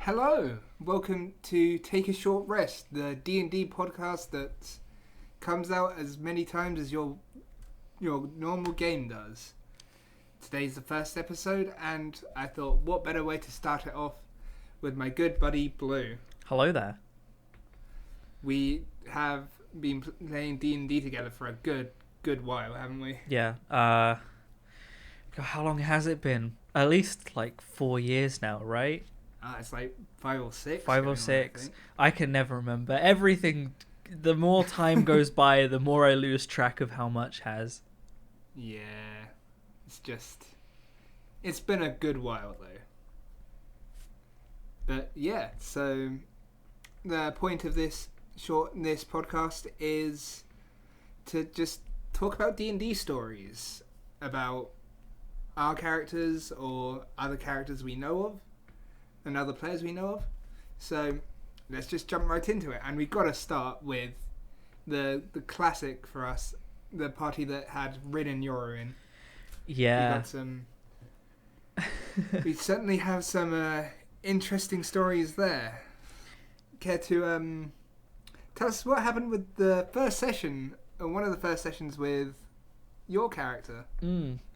Hello, welcome to Take a Short Rest, the D&D podcast that comes out as many times as your normal game does. Today's the first episode, and I thought, what better way to start it off with my good buddy Blue. Hello there. We have been playing D&D together for a good while, haven't we? Yeah. God, how long has it been? At least like 4 years now, right? It's like 5 or 6. 5 or 6. I can never remember. Everything, the more time goes by, the more I lose track of how much has. Yeah. It's been a good while though. But yeah, so the point of this podcast is to just talk about D&D stories about our characters or other characters we know of and other players we know of. So let's just jump right into it, and we've got to start with the classic for us, the party that had Rin and Yoru in. Yeah. We certainly have some interesting stories there. Care to tell us what happened with the first session, or one of the first sessions with your character?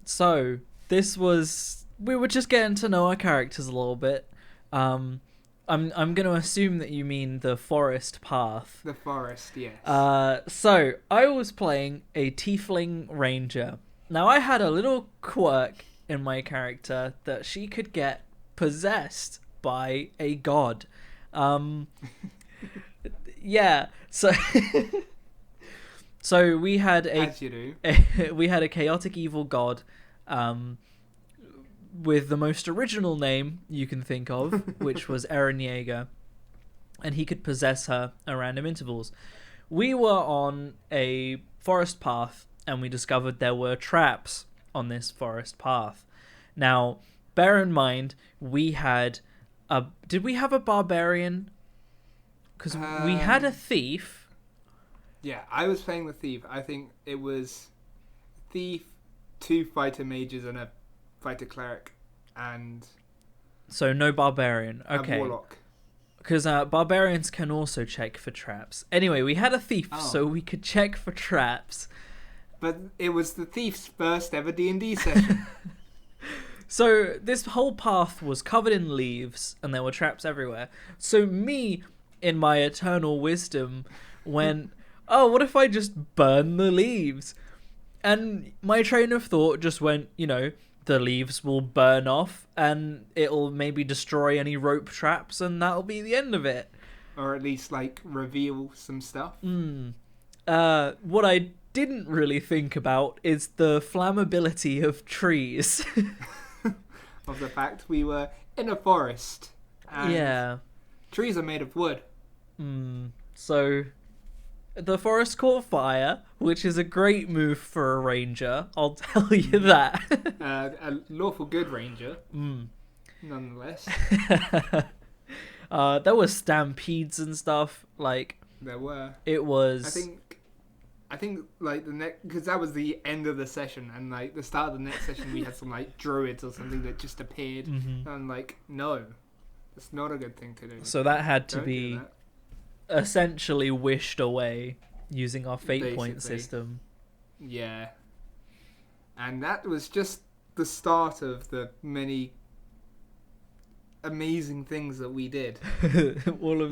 So we were just getting to know our characters a little bit. I'm going to assume that you mean the forest path. The forest, yes. So I was playing a tiefling ranger. Now I had a little quirk in my character that she could get possessed by a god. Yeah. So so we had as you do. we had a chaotic evil god. With the most original name you can think of, which was Eren Yeager, and he could possess her at random intervals. We were on a forest path, and we discovered there were traps on this forest path. Now, bear in mind, we had did we have a barbarian? Because we had a thief. Yeah, I was playing the thief. I think it was thief, 2 fighter mages, and a fighter cleric, and so no barbarian. Okay. A warlock. Because barbarians can also check for traps. Anyway, we had a thief, so we could check for traps. But it was the thief's first ever D&D session. So this whole path was covered in leaves, and there were traps everywhere. So me, in my eternal wisdom, went, oh, what if I just burn the leaves? And my train of thought just went, the leaves will burn off and it'll maybe destroy any rope traps, and that'll be the end of it. Or at least, reveal some stuff. What I didn't really think about is the flammability of trees. Of the fact we were in a forest. And yeah. Trees are made of wood. So the forest caught fire, which is a great move for a ranger, I'll tell you that. A lawful good ranger, nonetheless. There were stampedes and stuff. There were. It was. I think the next, because that was the end of the session, and the start of the next session, we had some druids or something that just appeared, and I'm no, it's not a good thing to do. So that had to be essentially wished away using our fate point system. Yeah. And that was just the start of the many amazing things that we did. All of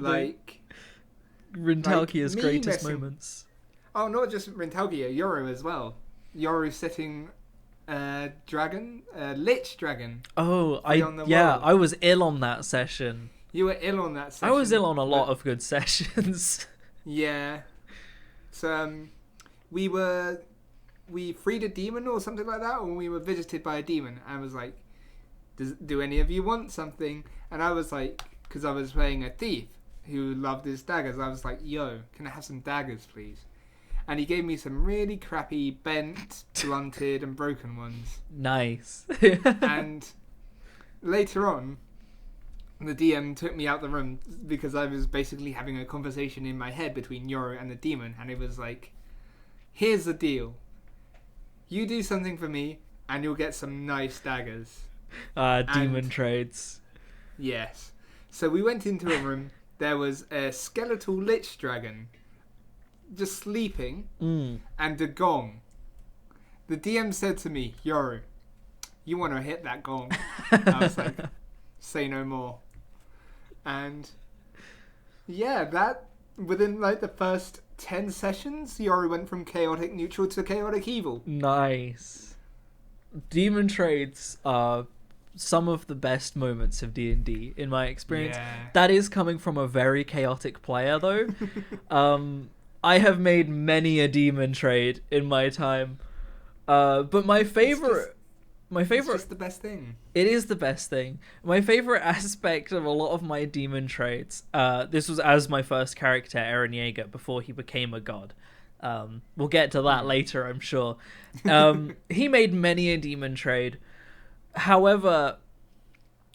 Rintalkia's greatest moments. Oh, not just Rintalkia, Yoru as well. Yoru setting dragon, lich dragon. Oh, I was ill on that session. You were ill on that session. I was ill on a lot of good sessions. Yeah. So we freed a demon or something like that, or we were visited by a demon, and I was like, do any of you want something? And I was like, because I was playing a thief who loved his daggers, I was like, yo, can I have some daggers, please? And he gave me some really crappy, bent, blunted, and broken ones. Nice. And later on, the DM took me out the room because I was basically having a conversation in my head between Yoru and the demon, and it was like, here's the deal. You do something for me, and you'll get some nice daggers. Demon trades. Yes. So we went into a room. There was a skeletal lich dragon just sleeping and a gong. The DM said to me, "Yoru, you want to hit that gong?" I was like, "Say no more." And yeah, that within like the first 10 sessions, Yoru went from chaotic neutral to chaotic evil. Nice. Demon trades are some of the best moments of D&D in my experience. Yeah. That is coming from a very chaotic player though. I have made many a demon trade in my time. But my favorite It's just the best thing. It is the best thing. My favorite aspect of a lot of my demon trades, this was as my first character, Eren Yeager, before he became a god. We'll get to that later, I'm sure. He made many a demon trade. However,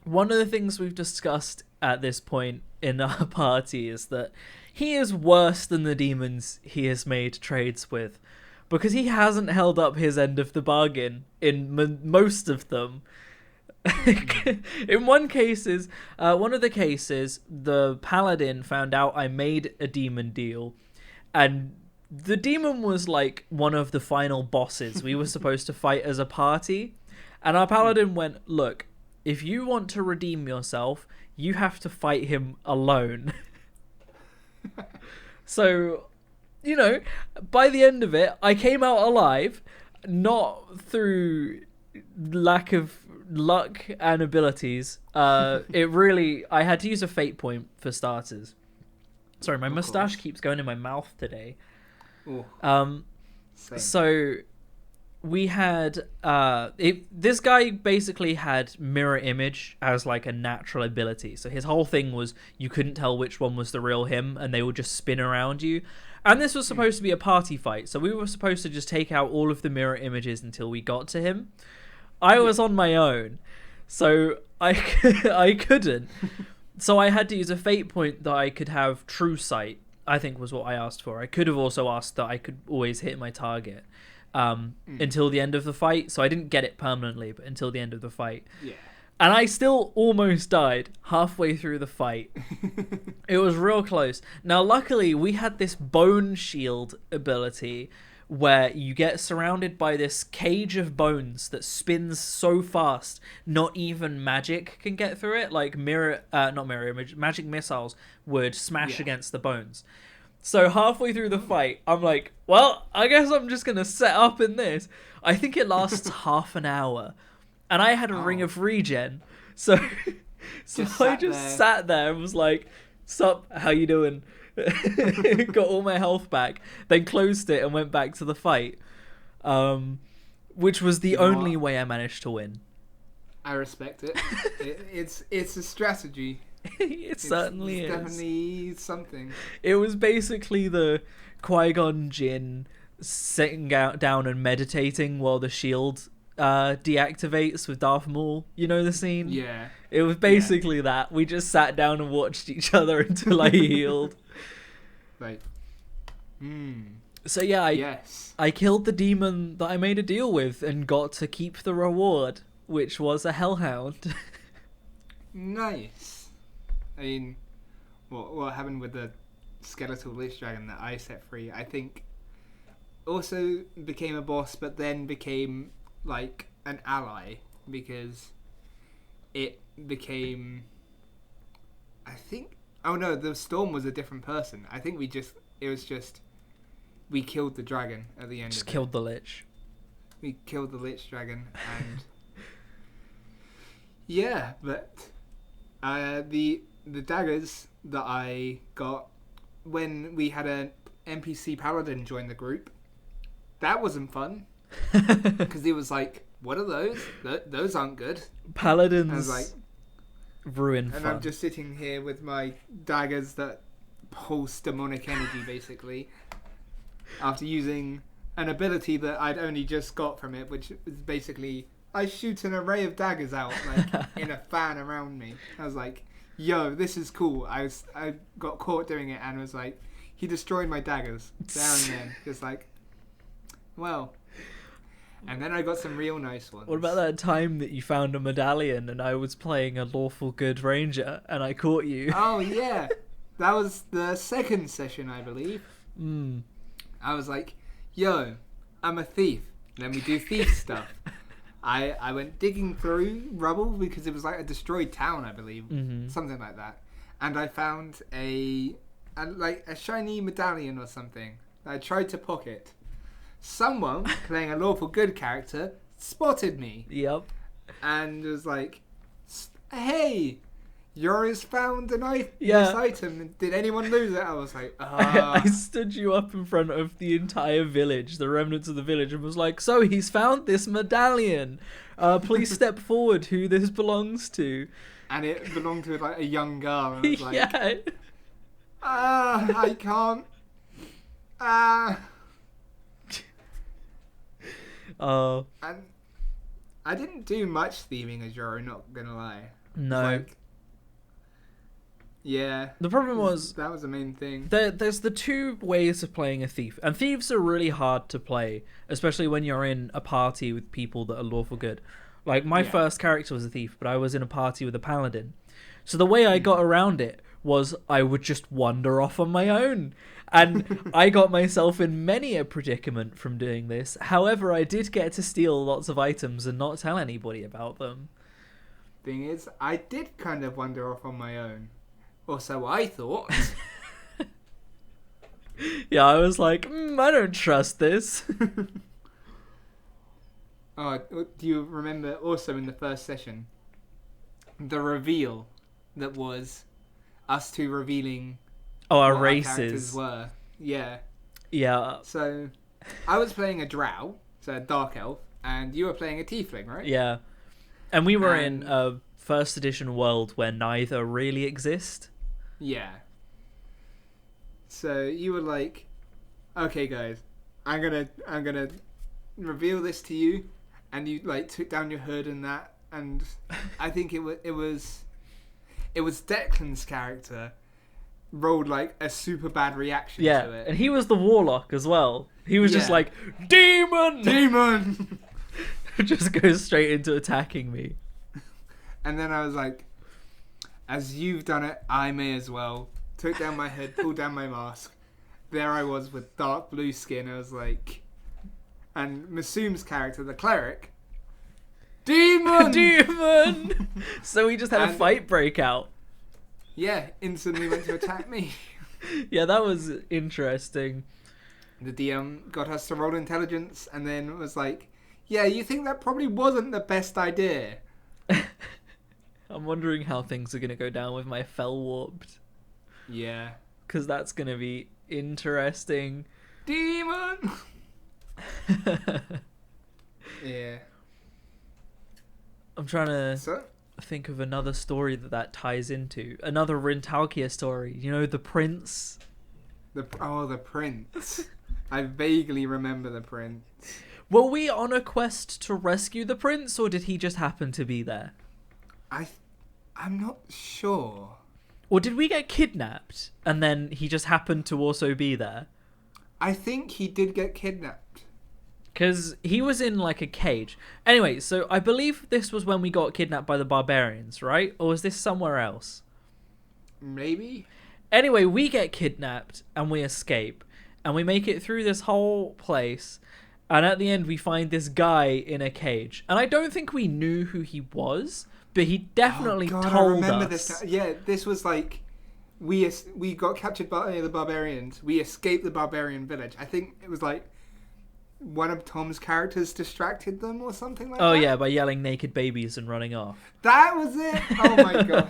one of the things we've discussed at this point in our party is that he is worse than the demons he has made trades with, because he hasn't held up his end of the bargain in most of them. In one of the cases, the paladin found out I made a demon deal, and the demon was like one of the final bosses we were supposed to fight as a party, and our paladin went, "Look, if you want to redeem yourself, you have to fight him alone." So, you know, by the end of it, I came out alive, not through lack of luck and abilities. I had to use a fate point for starters. Sorry, my mustache keeps going in my mouth today. Ooh, same. So we had this guy basically had mirror image as like a natural ability. So his whole thing was you couldn't tell which one was the real him, and they would just spin around you. And this was supposed to be a party fight, so we were supposed to just take out all of the mirror images until we got to him. I was on my own, so I couldn't. So I had to use a fate point that I could have true sight, I think was what I asked for. I could have also asked that I could always hit my target until the end of the fight. So I didn't get it permanently, but until the end of the fight. Yeah. And I still almost died halfway through the fight. It was real close. Now, luckily, we had this bone shield ability where you get surrounded by this cage of bones that spins so fast, not even magic can get through it. Like magic missiles would smash against the bones. So halfway through the fight, I'm like, well, I guess I'm just going to set up in this. I think it lasts half an hour. And I had a ring of regen. So I just sat there and was like, sup, how you doing? Got all my health back. Then closed it and went back to the fight. Which was the only way I managed to win. I respect it. It's a strategy. It certainly is. Definitely something. It was basically the Qui-Gon Jinn sitting down and meditating while the shield deactivates with Darth Maul. You know the scene? Yeah. It was basically that. We just sat down and watched each other until I healed. Like, So yeah, I killed the demon that I made a deal with and got to keep the reward, which was a hellhound. Nice. I mean, what happened with the skeletal lich dragon that I set free, I think also became a boss, but then became like an ally, because it became, I think, oh no, the storm was a different person. I think we killed the dragon at the end. Just killed the lich. We killed the lich dragon, and yeah, but the daggers that I got when we had an NPC paladin join the group, that wasn't fun. Because he was like, what are those? Those aren't good. Paladins I was like, ruin and fun. I'm just sitting here with my daggers that pulse demonic energy, basically, after using an ability that I'd only just got from it, which is basically, I shoot an array of daggers out, like, in a fan around me. I was like, yo, this is cool. I got caught doing it, and was like, he destroyed my daggers there and then. Just like, well. And then I got some real nice ones. What about that time that you found a medallion and I was playing a lawful good ranger and I caught you? Oh, yeah. That was the second session, I believe. Mm. I was like, yo, I'm a thief. Let me do thief stuff. I went digging through rubble because it was like a destroyed town, I believe. Mm-hmm. Something like that. And I found a shiny medallion or something that I tried to pocket. Someone playing a lawful good character spotted me. Yep. And was like, hey, Yoris found this item. Did anyone lose it? I was like, I stood you up in front of the entire village, the remnants of the village, and was like, so he's found this medallion. Please step forward who this belongs to. And it belonged to like a young girl. And I was like, Yeah. I can't. Oh. And I didn't do much thieving as Joro, not gonna lie. No. Like, yeah. The problem was that was the main thing. there's the two ways of playing a thief, and thieves are really hard to play, especially when you're in a party with people that are lawful good. Like my first character was a thief, but I was in a party with a paladin. So the way I got around it was I would just wander off on my own. And I got myself in many a predicament from doing this. However, I did get to steal lots of items and not tell anybody about them. Thing is, I did kind of wander off on my own. Or so I thought. Yeah, I was like, I don't trust this. Oh, do you remember also in the first session, the reveal that was us two revealing Our what races. our characters were? Yeah. Yeah. So, I was playing a drow, so a dark elf, and you were playing a tiefling, right? Yeah. And we were in a first edition world where neither really exist. Yeah. So you were like, okay guys, I'm gonna reveal this to you, and you like took down your hood and that, and I think it was Declan's character rolled like a super bad reaction to it. And he was the warlock as well. He was just like, demon! Just goes straight into attacking me. And then I was like, as you've done it, I may as well. Took down my head, pulled down my mask. There I was with dark blue skin. I was like, and Masum's character, the cleric, demon! So we just had a fight break out. Yeah, instantly went to attack me. Yeah, that was interesting. The DM got us to roll intelligence, and then was like, yeah, you think that probably wasn't the best idea. I'm wondering how things are going to go down with my fell warped. Yeah. Because that's going to be interesting. Demon! Yeah. I'm trying to think of another story that ties into. Another Rintalkia story. You know, the prince? The prince. I vaguely remember the prince. Were we on a quest to rescue the prince, or did he just happen to be there? I'm not sure. Or did we get kidnapped, and then he just happened to also be there? I think he did get kidnapped. Because he was in, like, a cage. Anyway, so I believe this was when we got kidnapped by the barbarians, right? Or was this somewhere else? Maybe? Anyway, we get kidnapped, and we escape. And we make it through this whole place. And at the end, we find this guy in a cage. And I don't think we knew who he was, but he definitely told I remember us. This. Yeah, this was like... We got captured by the barbarians. We escaped the barbarian village. I think it was like... one of Tom's characters distracted them or something like that. Oh, yeah, by yelling naked babies and running off. That was it? Oh, my God.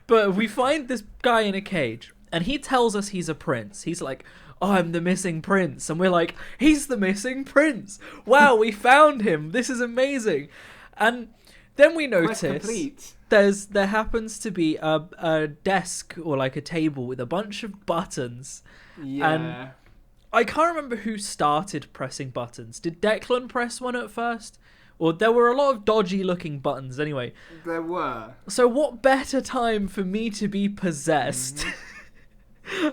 But we find this guy in a cage, and he tells us he's a prince. He's like, oh, I'm the missing prince. And we're like, he's the missing prince. Wow, we found him. This is amazing. And then we notice there happens to be a desk or like a table with a bunch of buttons. Yeah. And I can't remember who started pressing buttons. Did Declan press one at first? Or there were a lot of dodgy looking buttons anyway. There were. So what better time for me to be possessed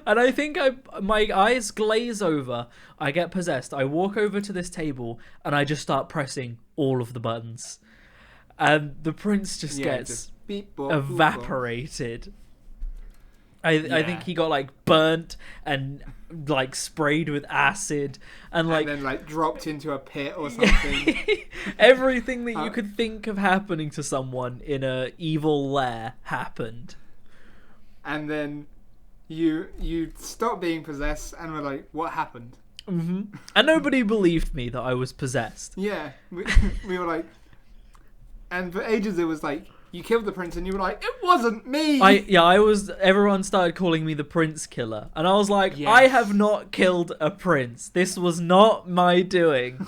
And I think my eyes glaze over. I get possessed. I walk over to this table and I just start pressing all of the buttons. And the prince just gets just beep, bop, evaporated. I think he got like burnt and like sprayed with acid and then like dropped into a pit or something. Everything that you could think of happening to someone in a evil lair happened. And then you stopped being possessed and were like, what happened? Mm-hmm. And nobody believed me that I was possessed. Yeah, we were like, and for ages it was like, you killed the prince, and you were like, it wasn't me. Everyone started calling me the prince killer, and I was like, yes. I have not killed a prince. This was not my doing.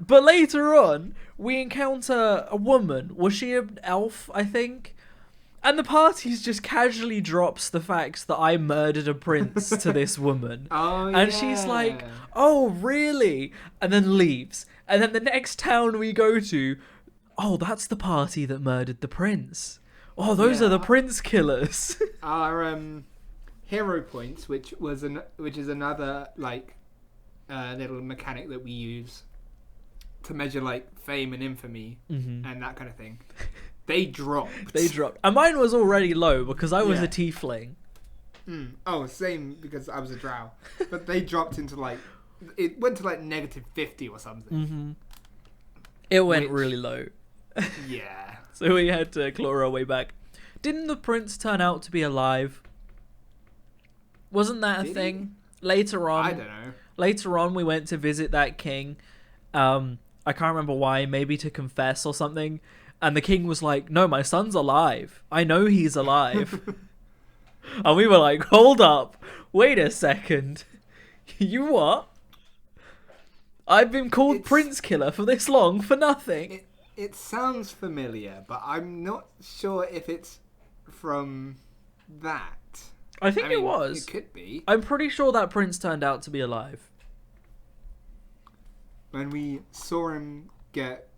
But later on, we encounter a woman. Was she an elf, I think? And the party just casually drops the fact that I murdered a prince to this woman. And she's like, oh, really? And then leaves. And then the next town we go to, oh, that's the party that murdered the prince. Oh, those are the prince killers. Our hero points, which is another like little mechanic that we use to measure like fame and infamy and that kind of thing. They dropped. And mine was already low because I was a tiefling. Oh, same, because I was a drow. But they dropped into like, it went to like -50 or something. It went really low. Yeah. So we had to claw our way back. Didn't the prince turn out to be alive? Wasn't that a thing? Later on. I don't know. Later on, we went to visit that king. I can't remember why. Maybe to confess or something. And the king was like, no, my son's alive. I know he's alive. And we were like, hold up. Wait a second. You what? I've been called Prince Killer for this long for nothing. It sounds familiar, but I'm not sure if it's from that. I mean, it was. It could be. I'm pretty sure that prince turned out to be alive. When we saw him get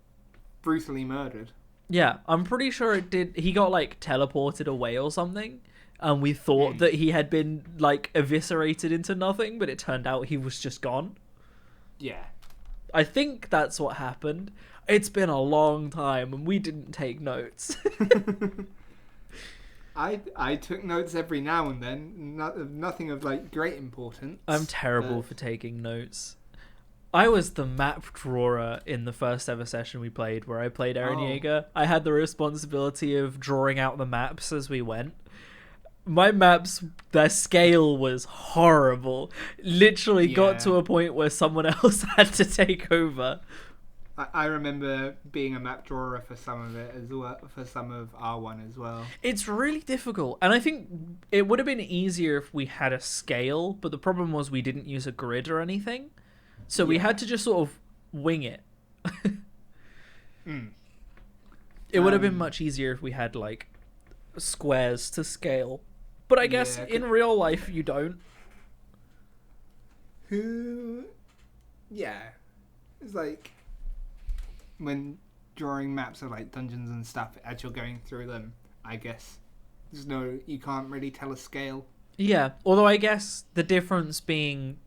brutally murdered. Yeah, I'm pretty sure it did. He got like teleported away or something. And we thought that he had been like eviscerated into nothing, but it turned out he was just gone. Yeah. I think that's what happened. It's been a long time and we didn't take notes. I took notes every now and then. Nothing of like great importance. I'm terrible for taking notes. I was the map drawer in the first ever session we played, where I played Eren Yeager. I had the responsibility of drawing out the maps as we went. My maps, their scale was horrible. Literally got to a point where someone else had to take over. I remember being a map drawer for some of it as well, for some of R1 as well. It's really difficult, and I think it would have been easier if we had a scale, but the problem was we didn't use a grid or anything, so we had to just sort of wing it. It would have been much easier if we had like squares to scale, but I guess in real life you don't. It's like when drawing maps of like dungeons and stuff as you're going through them, I guess you can't really tell a scale. Yeah, although I guess the difference being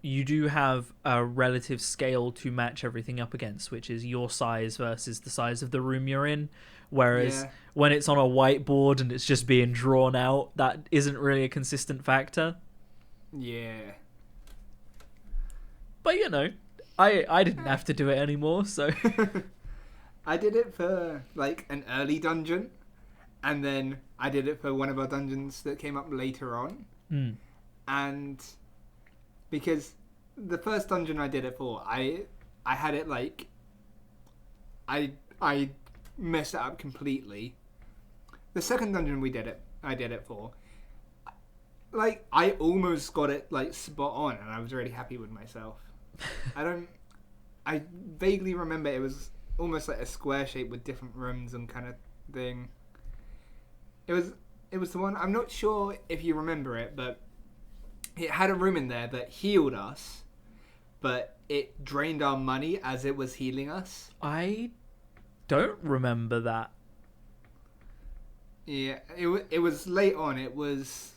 you do have a relative scale to match everything up against, which is your size versus the size of the room you're in, whereas when it's on a whiteboard and it's just being drawn out, that isn't really a consistent factor. Yeah. But you know, I didn't have to do it anymore, so... I did it for, like, an early dungeon, and then I did it for one of our dungeons that came up later on. And because the first dungeon I did it for, I had it, like... I messed it up completely. The second dungeon I did it for, like, I almost got it, like, spot on, and I was really happy with myself. I vaguely remember it was almost like a square shape with different rooms and kind of thing. It was the one, I'm not sure if you remember it, but it had a room in there that healed us, but it drained our money as it was healing us. I don't remember that. Yeah, it was late on. It was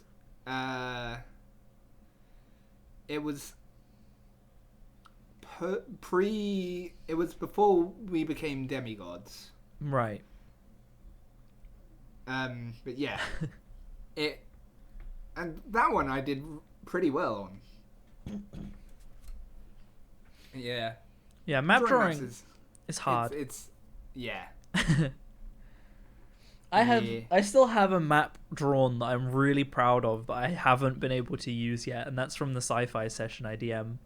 it was it was before we became demigods. Right. But yeah, and that one I did pretty well on. Yeah. Yeah, map drawing maps is hard. It's yeah. I still have a map drawn that I'm really proud of that I haven't been able to use yet, and that's from the sci-fi session I DM.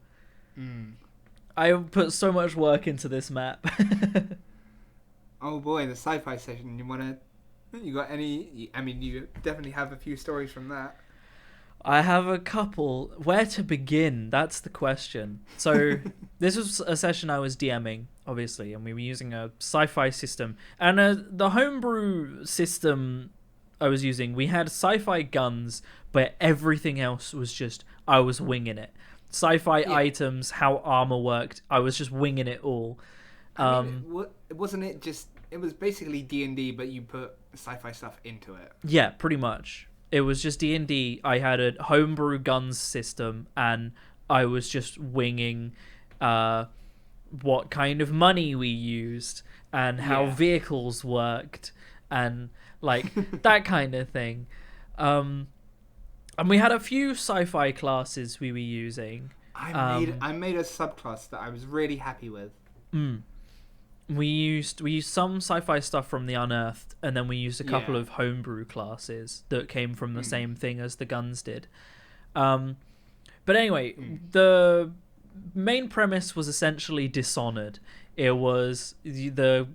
I put so much work into this map. Oh boy, the sci-fi session. You got any? I mean, you definitely have a few stories from that. I have a couple. Where to begin? That's the question. So this was a session I was DMing, obviously, and we were using a sci-fi system. And the homebrew system I was using, we had sci-fi guns, but everything else was just, I was winging it. Sci-fi items, how armor worked, I was just winging it all. I mean, wasn't it just... It was basically D&D, but you put sci-fi stuff into it. Yeah, pretty much. It was just D&D. I had a homebrew guns system, and I was just winging what kind of money we used and how vehicles worked and like that kind of thing. And we had a few sci-fi classes we were using. I made a subclass that I was really happy with. We used some sci-fi stuff from the Unearthed, and then we used a couple of homebrew classes that came from the same thing as the guns did. But anyway, the main premise was essentially Dishonored. It was the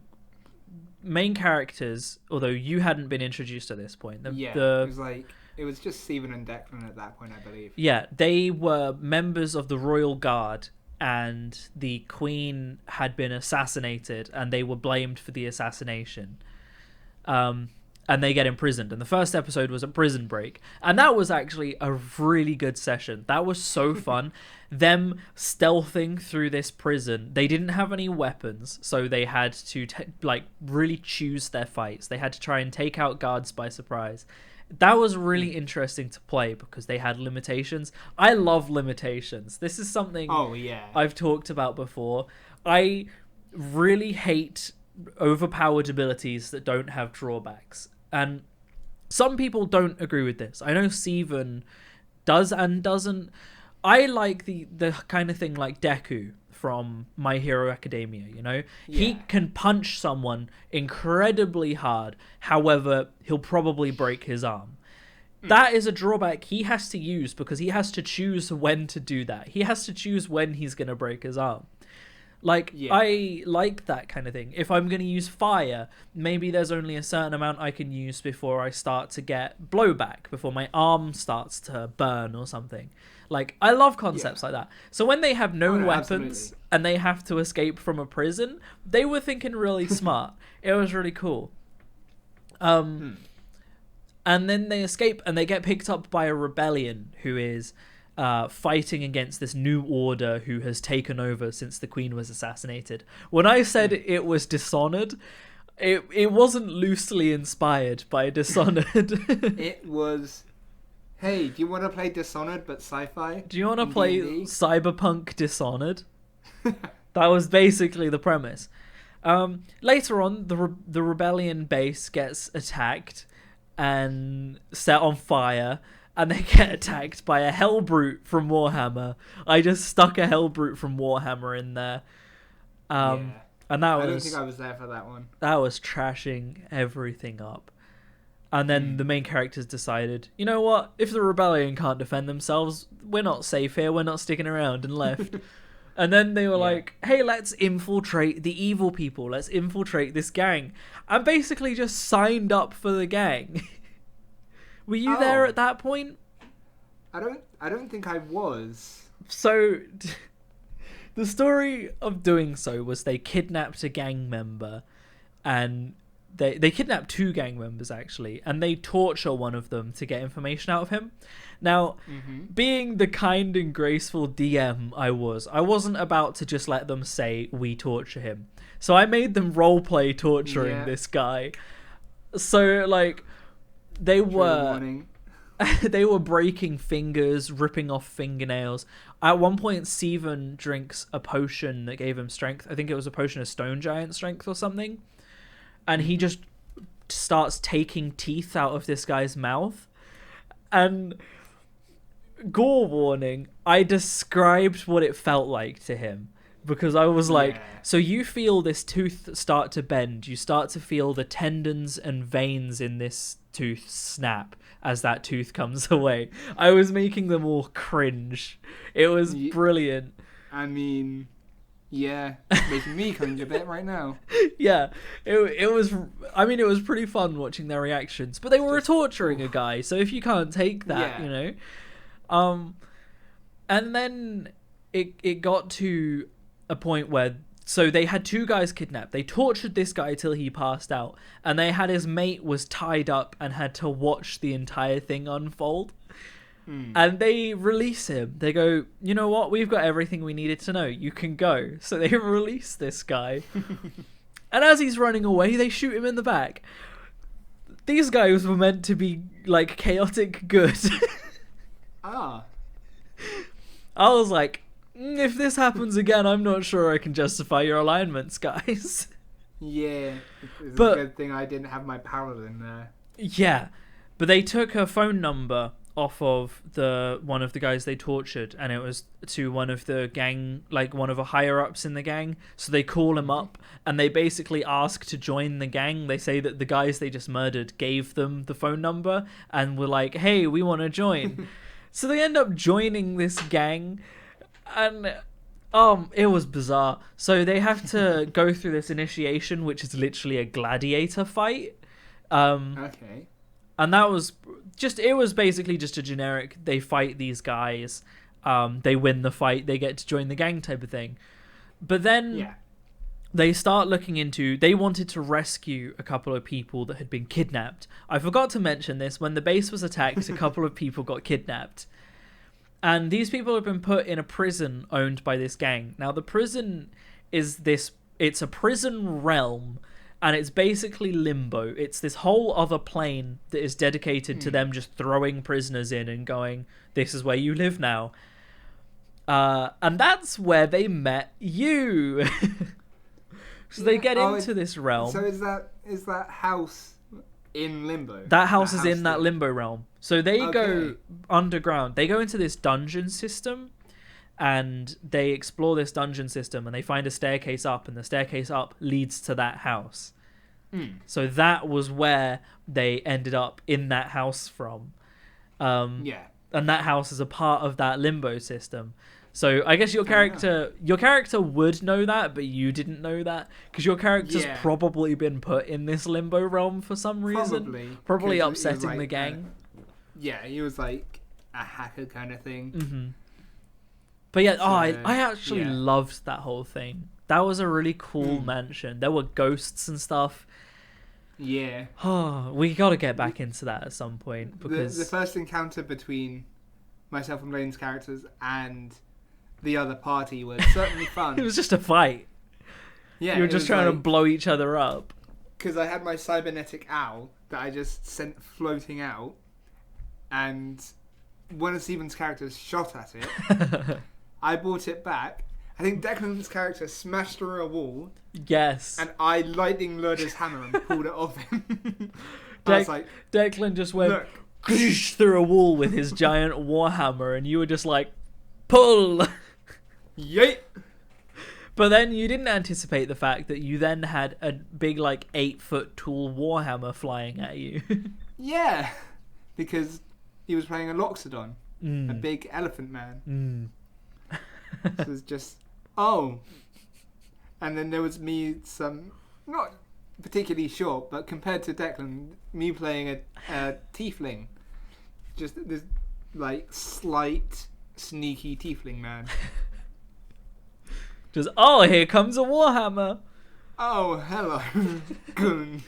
main characters, although you hadn't been introduced at this point. It was just Steven and Declan at that point, I believe. Yeah, they were members of the Royal Guard, and the Queen had been assassinated, and they were blamed for the assassination. And they get imprisoned. And the first episode was a prison break. And that was actually a really good session. That was so fun. Them stealthing through this prison. They didn't have any weapons, so they had to really choose their fights. They had to try and take out guards by surprise. That was really interesting to play because they had limitations. I love limitations. This is something I've talked about before. I really hate overpowered abilities that don't have drawbacks. And some people don't agree with this. I know Steven does and doesn't. I like the kind of thing like Deku from My Hero Academia, you know? Yeah. He can punch someone incredibly hard. However, he'll probably break his arm. That is a drawback he has to use because he has to choose when to do that. He has to choose when he's going to break his arm. I like that kind of thing. If I'm going to use fire, maybe there's only a certain amount I can use before I start to get blowback, before my arm starts to burn or something. I love concepts like that. So when they have no weapons and they have to escape from a prison, they were thinking really smart. It was really cool. And then they escape and they get picked up by a rebellion who is fighting against this new order who has taken over since the Queen was assassinated. When I said it was Dishonored, it wasn't loosely inspired by Dishonored. It was, hey, do you want to play Dishonored but sci-fi? Do you want to play Cyberpunk Dishonored? That was basically the premise. Later on, the rebellion base gets attacked and set on fire, and they get attacked by a Hellbrute from Warhammer. I just stuck a Hellbrute from Warhammer in there. And that was... I don't think I was there for that one. That was trashing everything up. And then the main characters decided, you know what? If the rebellion can't defend themselves, we're not safe here. We're not sticking around, and left. And then they were like, hey, let's infiltrate the evil people. Let's infiltrate this gang. And basically just signed up for the gang. Were you there at that point? I don't think I was. So, the story of doing so was they kidnapped a gang member, and they kidnapped two gang members, actually, and they torture one of them to get information out of him. Now, being the kind and graceful DM I wasn't about to just let them say, we torture him. So I made them roleplay torturing this guy. So, they were... they were breaking fingers, ripping off fingernails. At one point, Steven drinks a potion that gave him strength. I think it was a potion of stone giant strength or something. And he just starts taking teeth out of this guy's mouth. And gore warning, I described what it felt like to him. Because I was like, so you feel this tooth start to bend. You start to feel the tendons and veins in this tooth snap as that tooth comes away. I was making them all cringe. It was brilliant. I mean, yeah, it's making me cringe a bit right now. Yeah, it was. I mean, it was pretty fun watching their reactions. But they were torturing a guy, so if you can't take that, you know. And then it got to a point where, so they had two guys kidnapped. They tortured this guy till he passed out, and they had his mate was tied up and had to watch the entire thing unfold. And they release him. They go, you know what? We've got everything we needed to know. You can go. So they release this guy. And as he's running away, they shoot him in the back. These guys were meant to be like chaotic good. I was like, if this happens again, I'm not sure I can justify your alignments, guys. Yeah, it's a good thing I didn't have my paladin there. Yeah, but they took her phone number off of one of the guys they tortured, and it was to one of the gang, like one of the higher ups in the gang. So they call him up, and they basically ask to join the gang. They say that the guys they just murdered gave them the phone number and were like, "Hey, we want to join." So they end up joining this gang. And it was bizarre. So they have to go through this initiation, which is literally a gladiator fight. Okay. And that was it was basically just a generic, they fight these guys, they win the fight, they get to join the gang type of thing. But then they start looking into, they wanted to rescue a couple of people that had been kidnapped. I forgot to mention this, when the base was attacked, a couple of people got kidnapped. And these people have been put in a prison owned by this gang. Now, the prison is it's a prison realm, and it's basically limbo. It's this whole other plane that is dedicated to them just throwing prisoners in and going, this is where you live now. And that's where they met you. So they get into this realm. So is that house in limbo? That house is in that limbo realm. So they go underground. They go into this dungeon system, and they explore this dungeon system, and they find a staircase up, and the staircase up leads to that house. So that was where they ended up in that house from. And that house is a part of that limbo system. So I guess your character would know that, but you didn't know that because your character's probably been put in this limbo realm for some reason. Probably upsetting the gang. He was like a hacker kind of thing. But yeah, I actually loved that whole thing. That was a really cool mansion. There were ghosts and stuff. Yeah. Oh, we got to get back into that at some point because the first encounter between myself and Blaine's characters and the other party was certainly fun. It was just a fight. Yeah, you were just trying to blow each other up. Because I had my cybernetic owl that I just sent floating out, and one of Steven's characters shot at it. I brought it back. I think Declan's character smashed through a wall. Yes. And I lightning lured his hammer and pulled it off him. I was like, Declan just went through a wall with his giant warhammer, and you were just like, pull! Yeet! But then you didn't anticipate the fact that you then had a big, 8-foot tall warhammer flying at you. Yeah, because he was playing a Loxodon, a big elephant man. So it was just, and then there was me, not particularly short, but compared to Declan, me playing a tiefling. Just this, slight, sneaky tiefling man. Just, here comes a warhammer. Oh, hello. Goon.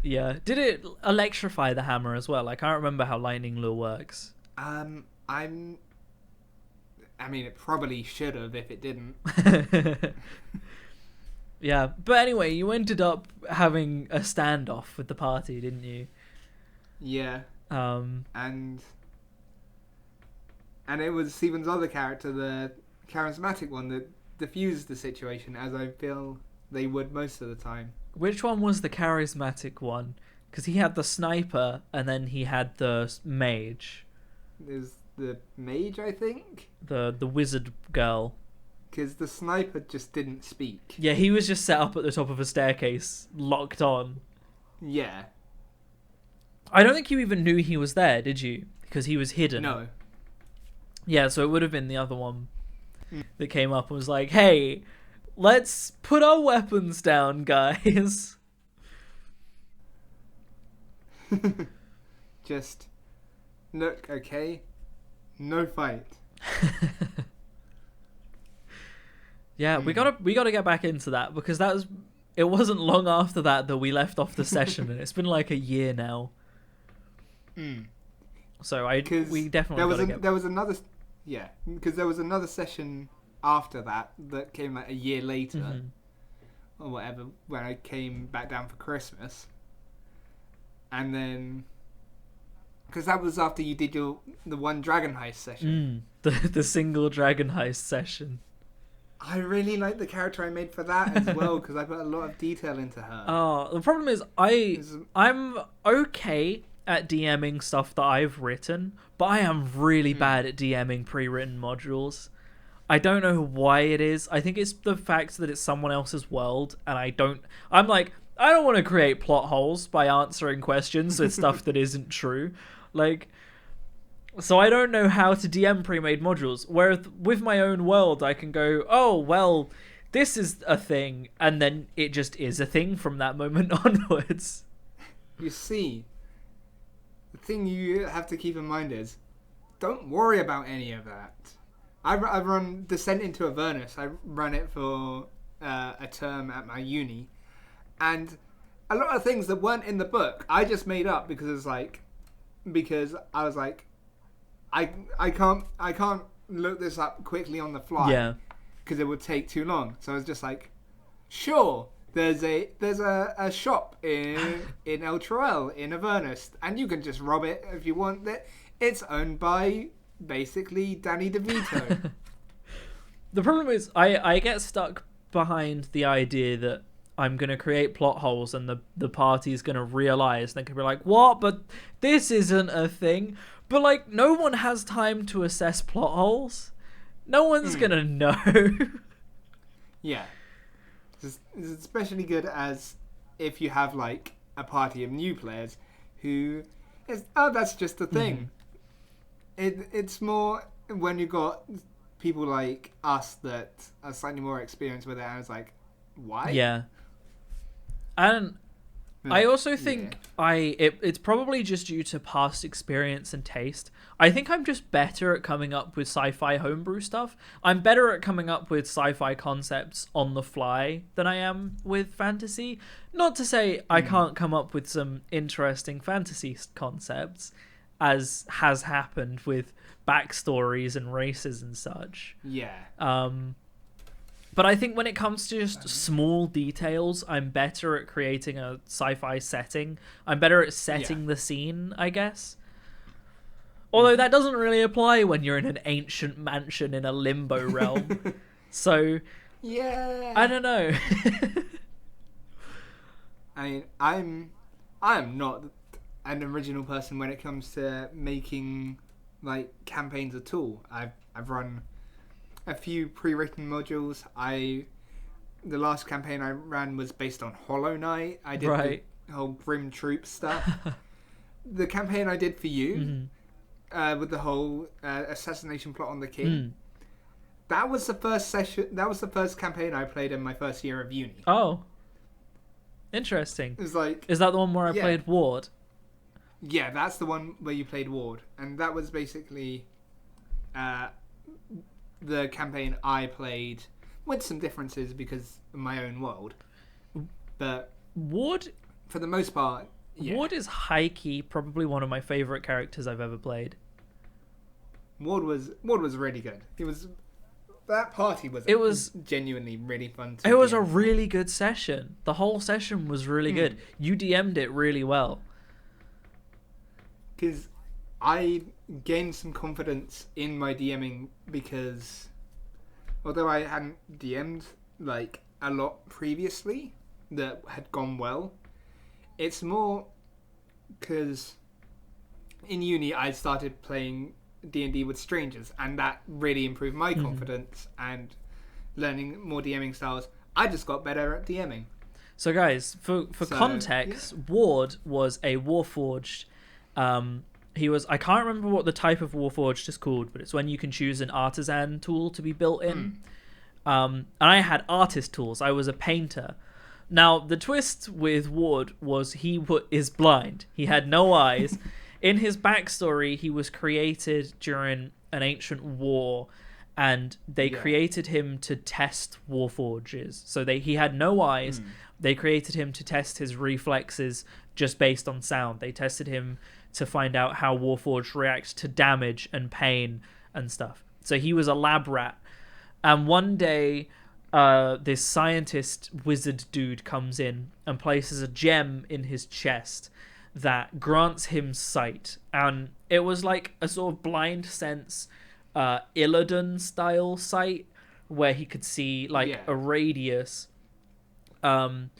Yeah. Did it electrify the hammer as well? I can't remember how lightning lure works. It probably should have if it didn't. Yeah, but anyway, you ended up having a standoff with the party, didn't you? Yeah. and it was Steven's other character, the charismatic one, that diffused the situation, as I feel they would most of the time. Which one was the charismatic one? Because he had the sniper, and then he had the mage. There's the mage, I think? The wizard girl. Because the sniper just didn't speak. Yeah, he was just set up at the top of a staircase, locked on. Yeah. I don't think you even knew he was there, did you? Because he was hidden. No. Yeah, so it would have been the other one that came up and was like, hey, let's put our weapons down, guys. Just, look, okay? No fight. Yeah, we gotta get back into that, because it wasn't long after that we left off the session, and it's been like a year now. So we definitely there was another session after that came like a year later, or whatever, when I came back down for Christmas, and then because that was after you did the one dragon heist session, the single dragon heist session. I really like the character I made for that as well, because I put a lot of detail into her. Oh, the problem is I'm okay at DMing stuff that I've written, but I am really bad at DMing pre-written modules. I don't know why it is. I think it's the fact that it's someone else's world, and I'm like, I don't want to create plot holes by answering questions with stuff that isn't true. Like, so I don't know how to DM pre-made modules. Whereas with my own world, I can go, oh, well, this is a thing, and then it just is a thing from that moment onwards. You see, the thing you have to keep in mind is, don't worry about any of that. I've run Descent into Avernus. I ran it for a term at my uni, and a lot of things that weren't in the book I just made up because I was like, I can't look this up quickly on the fly. Yeah. Because it would take too long. So I was just like, sure, there's a shop in El Troel in Avernus, and you can just rob it if you want. It's owned by basically Danny DeVito. The problem is I get stuck behind the idea that I'm going to create plot holes and the party's going to realise, they can be like, what? But this isn't a thing. But, like, no one has time to assess plot holes. No one's going to know. Yeah. It's especially good as if you have, like, a party of new players who is, that's just a thing. It's more when you got people like us that are slightly more experienced with it, and it's like, why? Yeah. And I also think it's probably just due to past experience and taste. I think I'm just better at coming up with sci-fi homebrew stuff. I'm better at coming up with sci-fi concepts on the fly than I am with fantasy. Not to say I can't come up with some interesting fantasy concepts, as has happened with backstories and races and such. Yeah. But I think when it comes to just small details, I'm better at creating a sci-fi setting. I'm better at setting the scene, I guess. Although that doesn't really apply when you're in an ancient mansion in a limbo realm. So, yeah, I don't know. I mean, I'm not an original person when it comes to making like campaigns at all. I've run a few pre-written modules. The last campaign I ran was based on Hollow Knight. I did the whole Grim Troop stuff. The campaign I did for you, with the whole assassination plot on the king, that was the first session. That was the first campaign I played in my first year of uni. Oh, interesting. It was like, is that the one where I played Ward? Yeah, that's the one where you played Ward, and that was basically the campaign I played, with some differences because of my own world. But Ward, for the most part, Ward is high-key probably one of my favourite characters I've ever played. Ward was really good. That party was genuinely really fun to It was DM. a really good session. The whole session was really good. You DM'd it really well. because I gained some confidence in my DMing because although I hadn't DM'd like a lot previously that had gone well, it's more because in uni I started playing D&D with strangers, and that really improved my confidence and learning more DMing styles. I just got better at DMing. So guys, for context, Ward was a Warforged. He was, I can't remember what the type of Warforged is called, but it's when you can choose an artisan tool to be built in. And I had artist tools. I was a painter. Now, the twist with Ward was he is blind. He had no eyes. In his backstory, he was created during an ancient war, and they created him to test Warforges. So he had no eyes. They created him to test his reflexes just based on sound. They tested him to find out how Warforged reacts to damage and pain and stuff. So he was a lab rat. And one day, this scientist wizard dude comes in and places a gem in his chest that grants him sight. And it was like a sort of blind sense, Illidan style sight, where he could see like a radius. And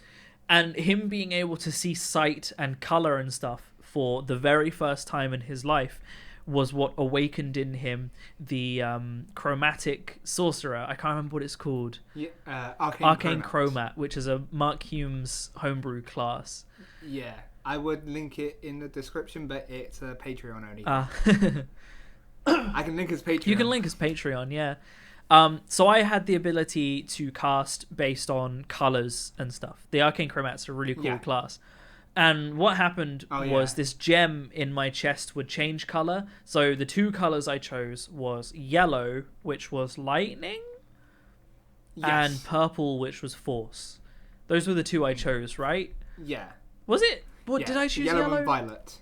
him being able to see sight and color and stuff for the very first time in his life was what awakened in him the chromatic sorcerer. I can't remember what it's called. Arcane Chromat, which is a Mark Hume's homebrew class. Yeah, I would link it in the description, but it's a Patreon only. I can link his Patreon. You can link his Patreon, yeah. So I had the ability to cast based on colors and stuff. The Arcane Chromat's a really cool class. And what happened was this gem in my chest would change color. So the two colors I chose was yellow, which was lightning, and purple, which was force. Those were the two I chose, right? Yeah. Was it? What did I choose? Yellow and violet.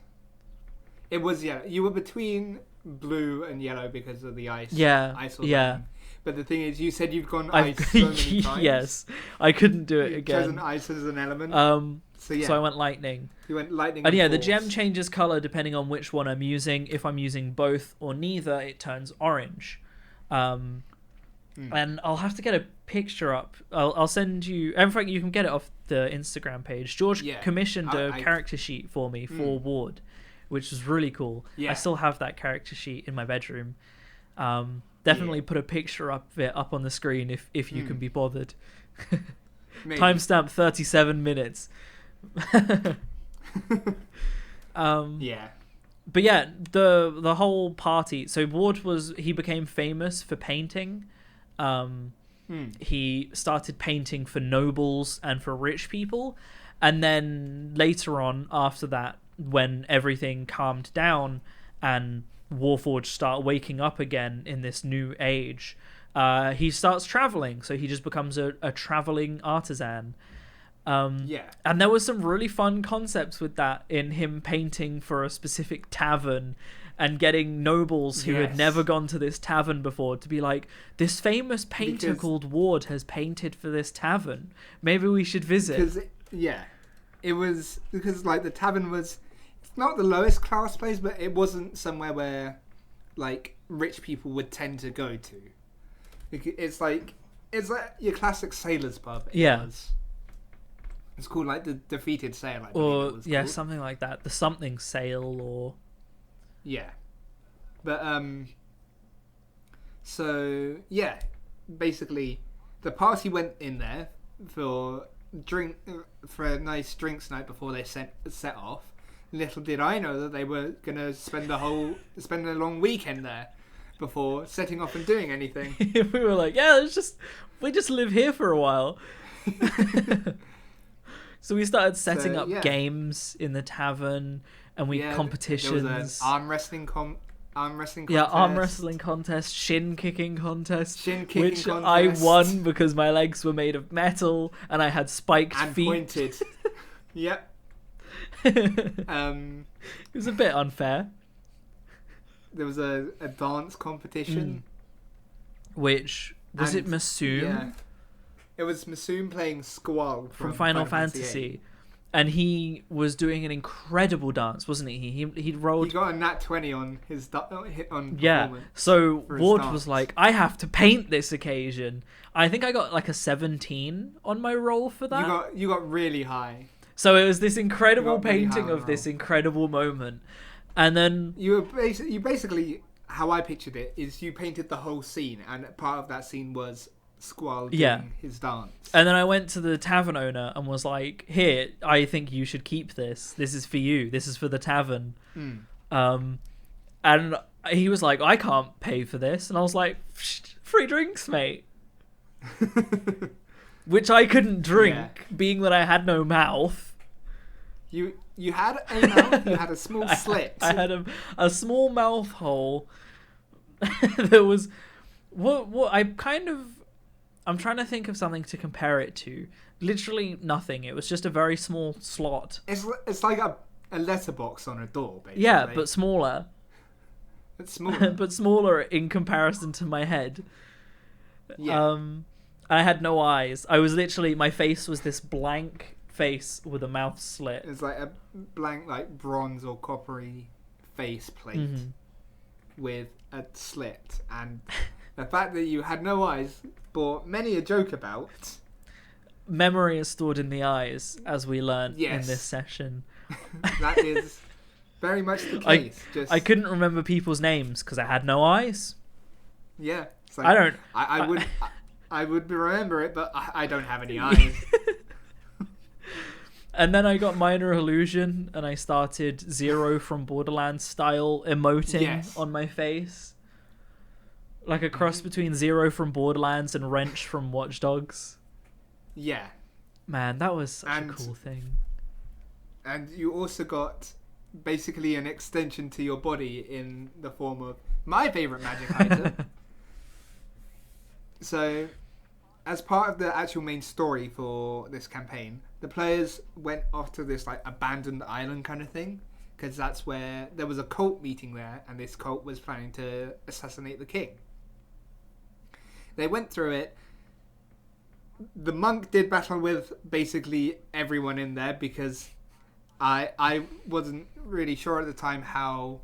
It was yellow. You were between blue and yellow because of the ice. Ice lightning. But the thing is, you said you've gone ice so many times. Yes, I couldn't do it again. You've chosen ice as an element. So I went lightning. You went lightning. And force. the gem changes color depending on which one I'm using. If I'm using both or neither, it turns orange. And I'll have to get a picture up. I'll send you. In fact, you can get it off the Instagram page. George commissioned a character sheet for me for Ward, which was really cool. I still have that character sheet in my bedroom. Definitely put a picture of it up on the screen if you can be bothered. Timestamp 37 minutes. But yeah, the whole party. So Ward he became famous for painting. He started painting for nobles and for rich people, and then later on, after that, when everything calmed down and Warforged start waking up again in this new age, he starts traveling. So he just becomes a traveling artisan. And there was some really fun concepts with that in him painting for a specific tavern and getting nobles who had never gone to this tavern before to be like, this famous painter called Ward has painted for this tavern. Maybe we should visit. It was because like the tavern was not the lowest class place, but it wasn't somewhere where like rich people would tend to go to. It's like your classic sailor's pub. It's called like the Defeated Sail, I believe it was called. Something like that. The something sail or but so basically the party went in there for a nice drinks night before they set off. Little did I know that they were gonna spend a long weekend there before setting off and doing anything. We were like, we just live here for a while. So we started setting up games in the tavern, and we competitions. There was an arm wrestling contest. Arm wrestling contest, shin kicking contest, which I won because my legs were made of metal and I had spiked feet. Pointed. Yep. It was a bit unfair. There was a dance competition. Which was it Masoom? Yeah. It was Masoom playing Squall from Final Fantasy. And he was doing an incredible dance, wasn't he? He'd rolled. He got a nat 20 on his on Yeah. performance. So for his Ward dance. was like, I have to paint this occasion. I think I got like a 17 on my roll for that. You got really high. So it was this incredible You got really high painting on of the this roll. incredible moment. And then You basically, how I pictured it is you painted the whole scene, and part of that scene was Squall doing his dance. And then I went to the tavern owner and was like, "Here, I think you should keep this. This is for you. This is for the tavern." And he was like, "I can't pay for this," and I was like, "Free drinks, mate." Which I couldn't drink, being that I had no mouth. You had a mouth. You had a small slit. I had a small mouth hole. There was what I'm trying to think of something to compare it to. Literally nothing. It was just a very small slot. It's like a letterbox on a door, basically. Yeah, but smaller. It's smaller. But smaller in comparison to my head. Yeah. I had no eyes. I was literally, my face was this blank face with a mouth slit. It's like a blank, like bronze or coppery face plate with a slit, and the fact that you had no eyes bore many a joke about. Memory is stored in the eyes, as we learned in Yes. this session. That is very much the case. I couldn't remember people's names because I had no eyes. Yeah. It's like, I don't. I would remember it, but I don't have any eyes. And then I got minor illusion, and I started Zero from Borderlands style emoting on my face, like a cross between Zero from Borderlands and Wrench from Watch Dogs. Yeah. Man, that was such a cool thing. And you also got basically an extension to your body in the form of my favourite magic item. So, as part of the actual main story for this campaign, the players went off to this like abandoned island kind of thing, because that's where there was a cult meeting there, and this cult was planning to assassinate the king. They went through it. The monk did battle with basically everyone in there, because I wasn't really sure at the time how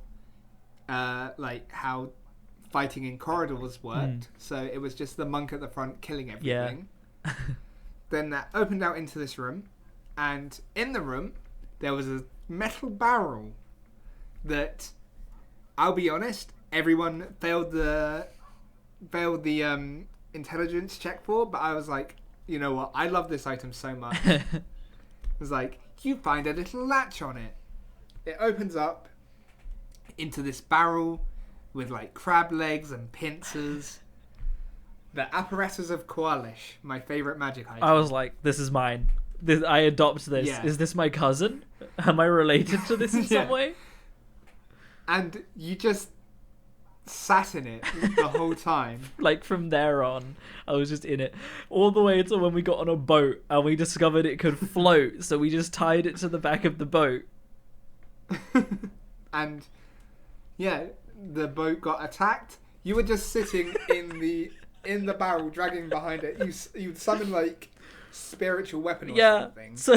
fighting in corridors worked. So it was just the monk at the front killing everything. Yeah. Then that opened out into this room, and in the room there was a metal barrel that, I'll be honest, everyone failed the intelligence check for, but I was like, you know what, I love this item so much. It was like, you find a little latch on it. It opens up into this barrel with like crab legs and pincers. The apparatus of Koalish, my favourite magic item. I was like, this is mine. I adopt this. Yeah. Is this my cousin? Am I related to this in some way? And you just sat in it the whole time. Like from there on, I was just in it. All the way until when we got on a boat and we discovered it could float, so we just tied it to the back of the boat. And yeah, the boat got attacked. You were just sitting in the barrel, dragging behind it. You'd summon like spiritual weapon or something, so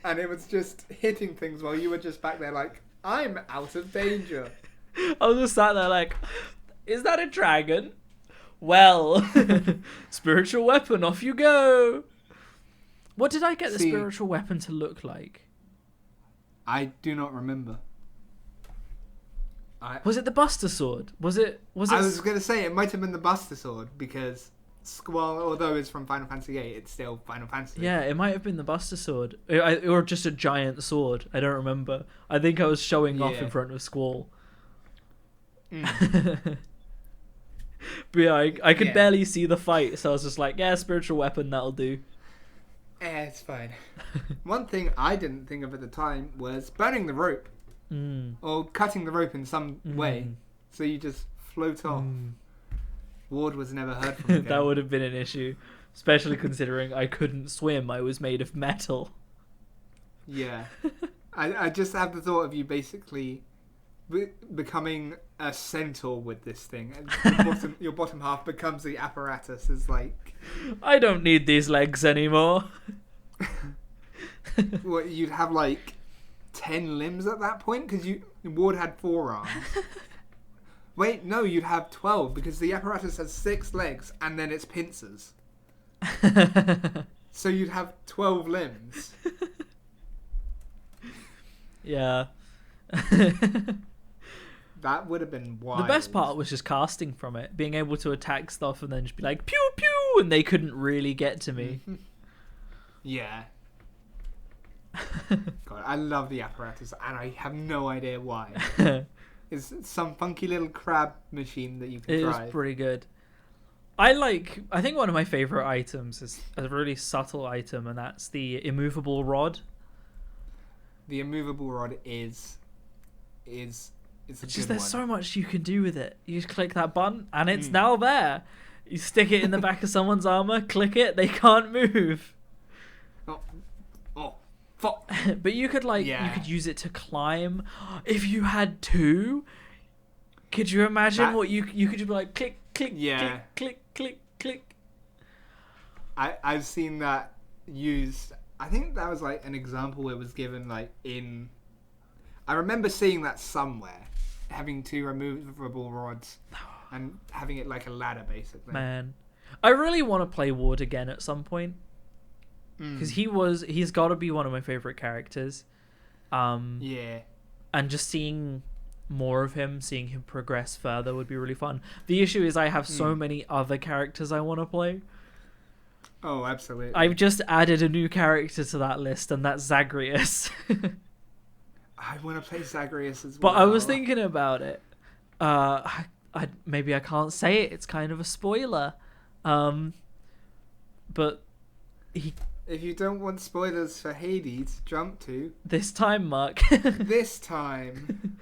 and it was just hitting things while you were just back there like, I'm out of danger. I was just sat there like, is that a dragon? Well, spiritual weapon, off you go. What did I get the spiritual weapon to look like? I do not remember. Was it the Buster Sword? Was it? I was going to say it might have been the Buster Sword, because Squall, although it's from Final Fantasy VIII, it's still Final Fantasy. Yeah, it might have been the Buster Sword, or just a giant sword. I don't remember. I think I was showing off in front of Squall. But yeah, I could barely see the fight, so I was just like, yeah, spiritual weapon, that'll do. It's fine. One thing I didn't think of at the time was burning the rope. Or cutting the rope in some way, so you just float off. Ward was never heard from again. That would have been an issue, especially considering I couldn't swim. I was made of metal. Yeah. I just have the thought of you basically becoming a centaur with this thing. And your bottom half becomes the apparatus. Is like, I don't need these legs anymore. What, you'd have like 10 limbs at that point because Ward had 4 arms. Wait, no, you'd have 12 because the apparatus has 6 legs and then it's pincers. So you'd have 12 limbs. Yeah. That would have been wild. The best part was just casting from it, being able to attack stuff and then just be like pew pew, and they couldn't really get to me. Yeah. God, I love the apparatus, and I have no idea why. It's some funky little crab machine that you can drive. It was pretty good. I think one of my favorite items is a really subtle item, and that's the immovable rod. The immovable rod is it's a It's good just there's one. so much you can do with it. You just click that button, and it's now there. You stick it in the back of someone's armor, click it, they can't move. Oh, fuck. But you could you could use it to climb. If you had 2, could you imagine what you could just be like click, click, Yeah. click, click, click, click. I've seen that used. I think that was like an example it was given in. I remember seeing that somewhere, having 2 removable rods and having it like a ladder basically. Man, I really want to play Ward again at some point because he's got to be one of my favorite characters. Yeah. And just seeing more of him, seeing him progress further would be really fun. The issue is I have so many other characters I want to play. Oh, absolutely. I've just added a new character to that list, and that's Zagreus. I want to play Zagreus as well. But I was thinking about it. Maybe I can't say it. It's kind of a spoiler. But if you don't want spoilers for Hades, jump to this time, Mark. this time.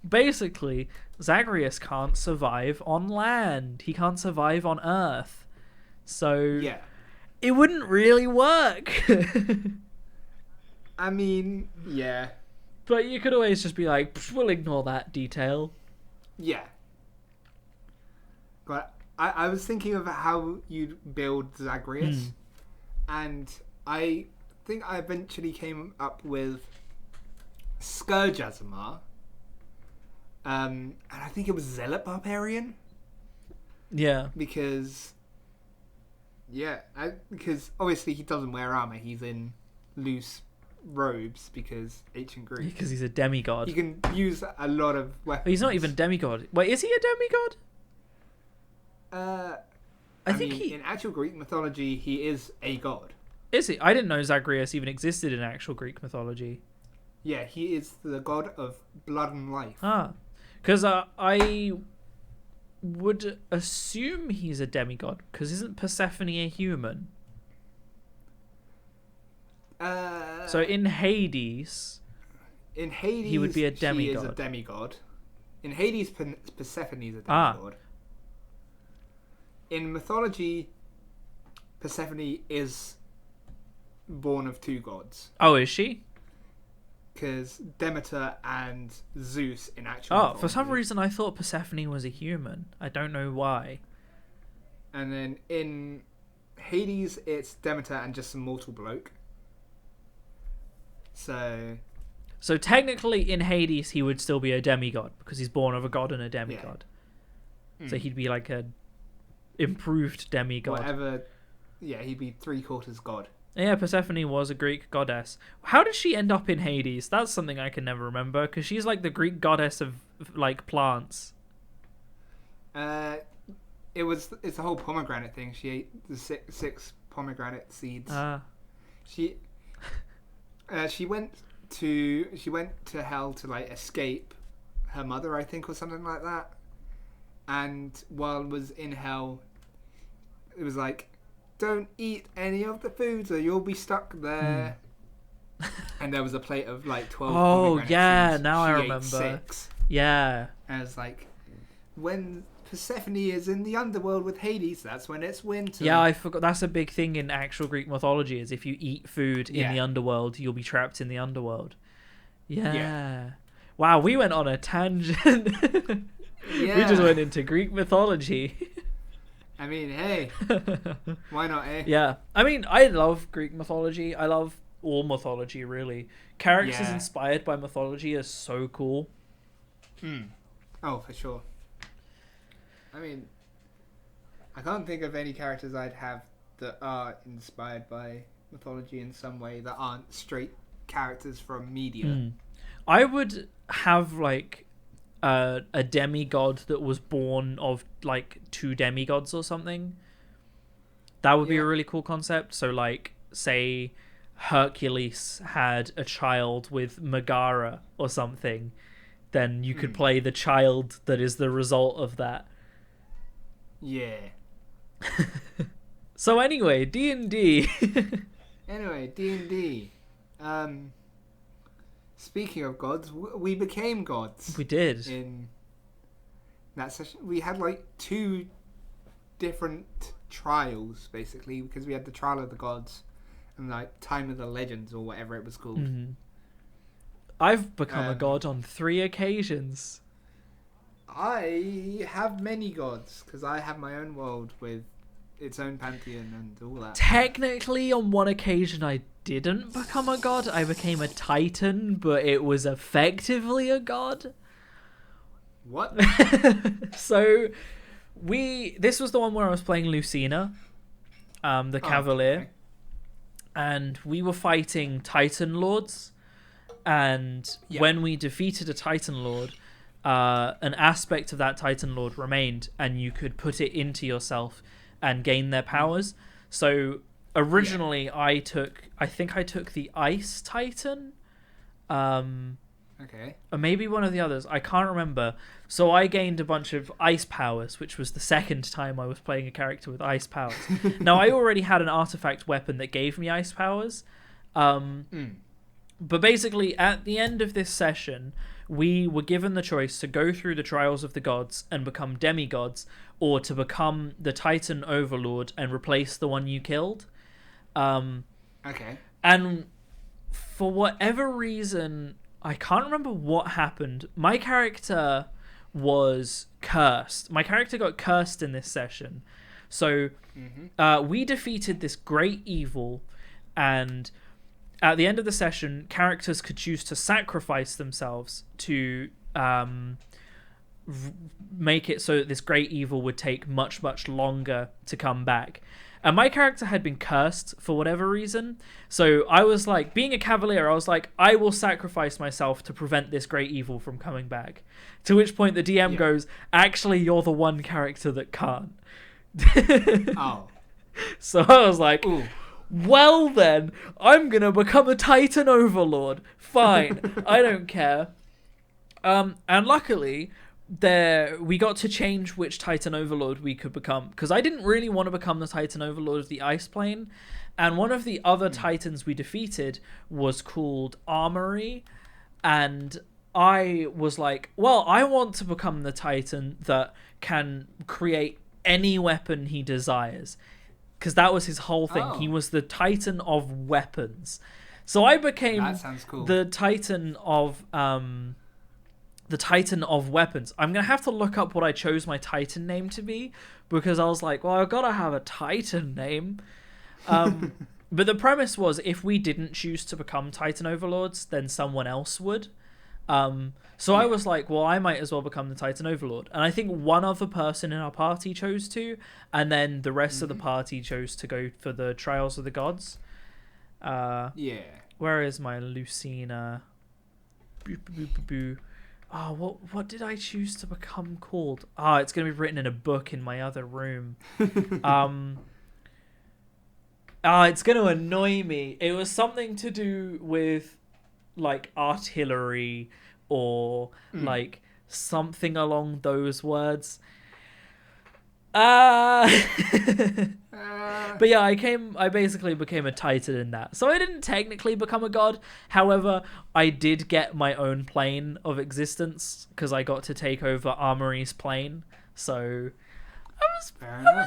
Basically, Zagreus can't survive on land. He can't survive on Earth. So Yeah. it wouldn't really work. I mean, yeah. But you could always just be like, we'll ignore that detail. Yeah. But I was thinking of how you'd build Zagreus. And I think I eventually came up with Scourge Azamar. And I think it was Zealot Barbarian. Yeah. Because obviously he doesn't wear armor. He's in loose robes because ancient Greek. Because he's a demigod. He can use a lot of weapons. But he's not even demigod. Wait, is he a demigod? I think in actual Greek mythology, he is a god. Is he? I didn't know Zagreus even existed in actual Greek mythology. Yeah, he is the god of blood and life. Because I would assume he's a demigod, because isn't Persephone a human? So in Hades, he would be a demigod. She is a demigod. In Hades, Persephone is a demigod. In mythology, Persephone is born of 2 gods. Oh, is she? Because Demeter and Zeus in actual mythology. For some reason I thought Persephone was a human. I don't know why. And then in Hades, it's Demeter and just some mortal bloke. So technically in Hades he would still be a demigod because he's born of a god and a demigod. Yeah. So he'd be like a improved demigod. Whatever. Yeah, he'd be 3/4 god. Yeah, Persephone was a Greek goddess. How did she end up in Hades? That's something I can never remember because she's like the Greek goddess of like plants. It's the whole pomegranate thing. She ate the six pomegranate seeds. She went to hell to like escape her mother, I think, or something like that. And while was in hell, it was like, don't eat any of the foods or you'll be stuck there. And there was a plate of like 12 pomegranate seeds. Now she I ate remember. 6. Yeah. And it's like, when Persephone is in the underworld with Hades, that's when it's winter. Yeah, I forgot. That's a big thing in actual Greek mythology, is if you eat food in the underworld, you'll be trapped in the underworld. Yeah. Wow, we went on a tangent. We just went into Greek mythology. I mean, hey, why not, eh? Yeah. I mean, I love Greek mythology. I love all mythology, really. Characters Yeah. inspired by mythology are so cool. Oh, for sure. I mean, I can't think of any characters I'd have that are inspired by mythology in some way that aren't straight characters from media. I would have like a demigod that was born of like two demigods or something. That would be a really cool concept. So like, say Hercules had a child with Megara or something, then you could play the child that is the result of that. Yeah. So anyway, D&D. Anyway, D&D. Speaking of gods, we became gods. We did. In that session, we had like 2 different trials, basically, because we had the Trial of the Gods and like Time of the Legends, or whatever it was called. Mm-hmm. I've become a god on 3 occasions. I have many gods, because I have my own world with its own pantheon and all that. Technically, on 1 occasion, I didn't become a god. I became a titan, but it was effectively a god. What? So, this was the one where I was playing Lucina, the Cavalier, okay. and we were fighting Titan Lords, and when we defeated a Titan Lord, an aspect of that Titan Lord remained, and you could put it into yourself and gain their powers. So originally I think I took the Ice Titan, Okay. or maybe one of the others, I can't remember. So I gained a bunch of ice powers, which was the second time I was playing a character with ice powers. Now I already had an artifact weapon that gave me ice powers, but basically at the end of this session we were given the choice to go through the trials of the gods and become demigods, or to become the Titan Overlord and replace the one you killed. Okay. And for whatever reason, I can't remember what happened. My character was cursed. My character got cursed in this session. So we defeated this great evil, and at the end of the session, characters could choose to sacrifice themselves to make it so that this great evil would take much, much longer to come back. And my character had been cursed for whatever reason. So I was like, being a cavalier, I was like, I will sacrifice myself to prevent this great evil from coming back. To which point the DM goes, actually, you're the one character that can't. Oh. So I was like, Ooh. well then, I'm going to become a Titan Overlord. Fine, I don't care. And luckily, we got to change which Titan Overlord we could become, because I didn't really want to become the Titan Overlord of the Ice Plane, and one of the other Titans we defeated was called Armory, and I was like, well, I want to become the Titan that can create any weapon he desires, because that was his whole thing. He was the Titan of weapons. So I became the Titan of weapons. I'm going to have to look up what I chose my Titan name to be, because I was like, well, I've got to have a Titan name. But the premise was, if we didn't choose to become Titan Overlords, then someone else would. So I was like, well, I might as well become the Titan Overlord. And I think one other person in our party chose to, and then the rest of the party chose to go for the Trials of the Gods. Where is my Lucina? Oh, what did I choose to become called? It's going to be written in a book in my other room. It's going to annoy me. It was something to do with, like, artillery, or, like, something along those words. But yeah, I basically became a Titan in that. So I didn't technically become a god. However, I did get my own plane of existence, because I got to take over Armory's plane. So I was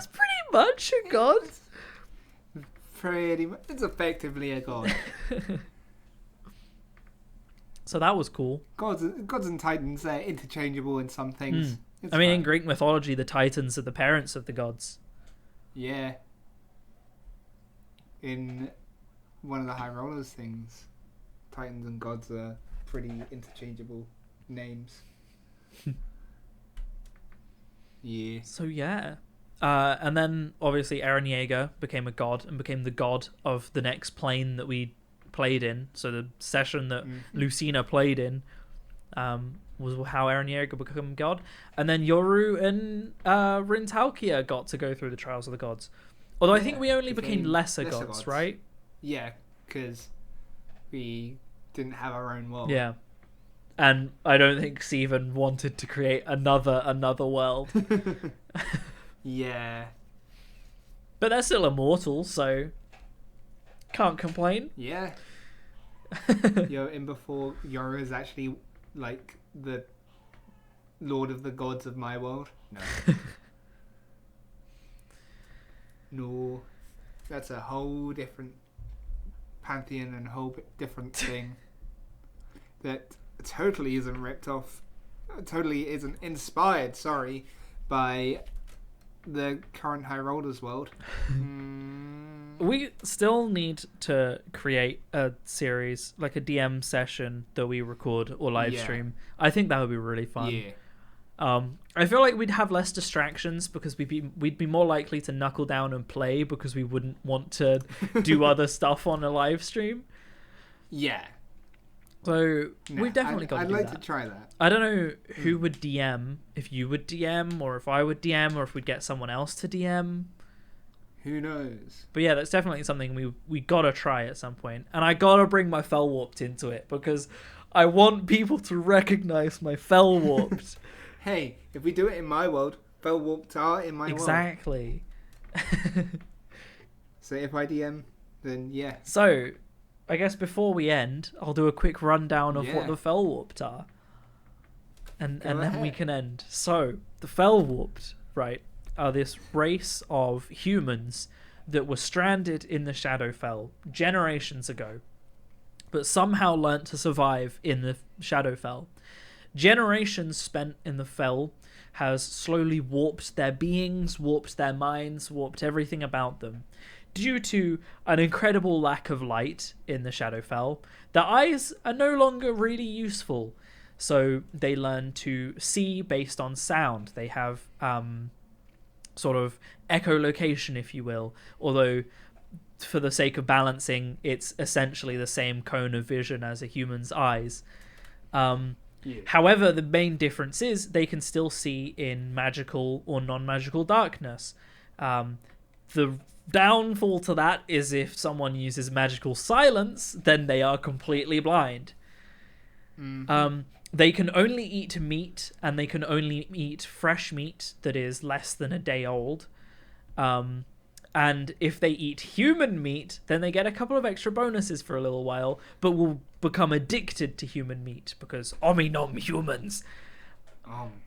pretty much a god. It's effectively a god. So that was cool. Gods and Titans, they're interchangeable in some things. In Greek mythology, the Titans are the parents of the gods. Yeah. In one of the High Rollers things. Titans and gods are pretty interchangeable names. Yeah. So yeah. And then obviously Eren Yeager became a god and became the god of the next plane that we played in. So the session that Lucina played in was how Eren Yeager became god. And then Yoru and Rintalkia got to go through the trials of the gods. Although I think we only became lesser gods, right? Yeah, because we didn't have our own world. Yeah. And I don't think Steven wanted to create another world. Yeah. But they're still immortal, so can't complain. Yeah. You're in before Yoru is actually like the Lord of the Gods of my world. No. No. That's a whole different pantheon and whole different thing that totally isn't ripped off, totally isn't inspired, by the current High Rollers world. We still need to create a series, like a DM session that we record or live stream. I think that would be really fun. Yeah. I feel like we'd have less distractions because we'd be more likely to knuckle down and play because we wouldn't want to do other stuff on a live stream. Yeah. So we've definitely got to do that. I'd like to try that. I don't know who would DM, if you would DM, or if I would DM, or if we'd get someone else to DM. Who knows? But yeah, that's definitely something we gotta try at some point. And I gotta bring my Fell Warped into it, because I want people to recognize my Fell Warped. Hey, if we do it in my world, Fell Warped are in my world. Exactly. So if I DM, then yeah. So, I guess before we end, I'll do a quick rundown of what the Fell Warped are. And then we can end. So, the Fell Warped, right, are this race of humans that were stranded in the Shadowfell generations ago, but somehow learnt to survive in the Shadowfell. Generations spent in the Fell has slowly warped their beings, warped their minds, warped everything about them. Due to an incredible lack of light in the Shadowfell, their eyes are no longer really useful. So they learn to see based on sound. They have sort of echolocation, if you will, although for the sake of balancing, it's essentially the same cone of vision as a human's eyes. However, the main difference is they can still see in magical or non-magical darkness. The downfall to that is if someone uses magical silence, then they are completely blind. They can only eat meat, and they can only eat fresh meat that is less than a day old. And if they eat human meat, then they get a couple of extra bonuses for a little while, but will become addicted to human meat because nom humans.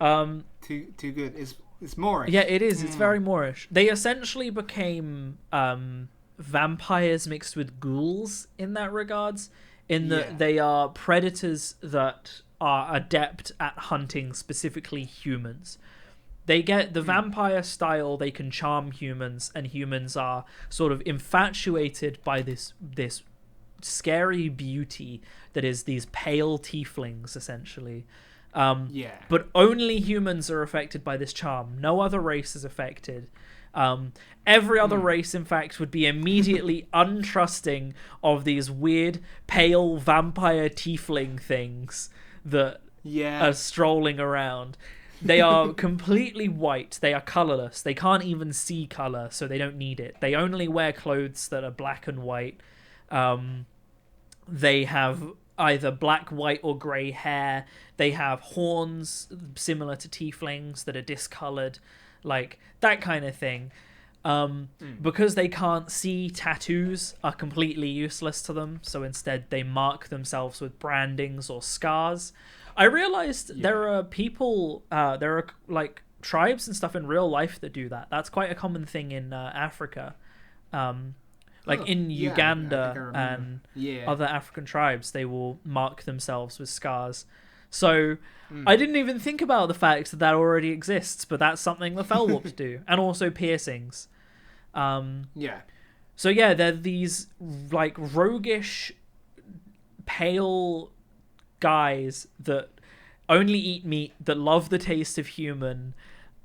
Too good. It's Moorish. Yeah, it is. It's very Moorish. They essentially became vampires mixed with ghouls in that regards, in that they are predators that are adept at hunting specifically humans. They get the vampire style, they can charm humans, and humans are sort of infatuated by this scary beauty that is these pale tieflings, essentially. But only humans are affected by this charm. No other race is affected. Every other race, in fact, would be immediately untrusting of these weird, pale vampire tiefling things that are strolling around. They are completely white. They are colorless. They can't even see color, so they don't need it. They only wear clothes that are black and white. They have either black, white, or grey hair. They have horns similar to tieflings that are discolored, like that kind of thing. Because they can't see, tattoos are completely useless to them, so instead they mark themselves with brandings or scars. I realized there are people, there are like tribes and stuff in real life that do that. That's quite a common thing in Africa. In Uganda and other African tribes, they will mark themselves with scars. So I didn't even think about the fact that that already exists, but that's something the Fellwarps do. And also piercings. So yeah, they're these like roguish, pale guys that only eat meat, that love the taste of human,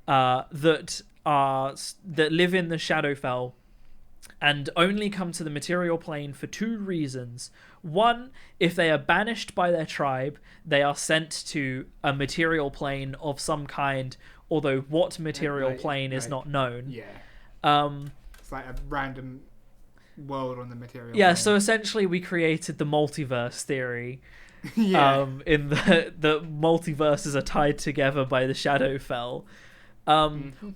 that live in the Shadowfell, and only come to the material plane for two reasons. One, if they are banished by their tribe, they are sent to a material plane of some kind, although what material plane is not known. Yeah. It's like a random world on the material Yeah, plane. so essentially we created the multiverse theory. Yeah. In the multiverses are tied together by the Shadowfell.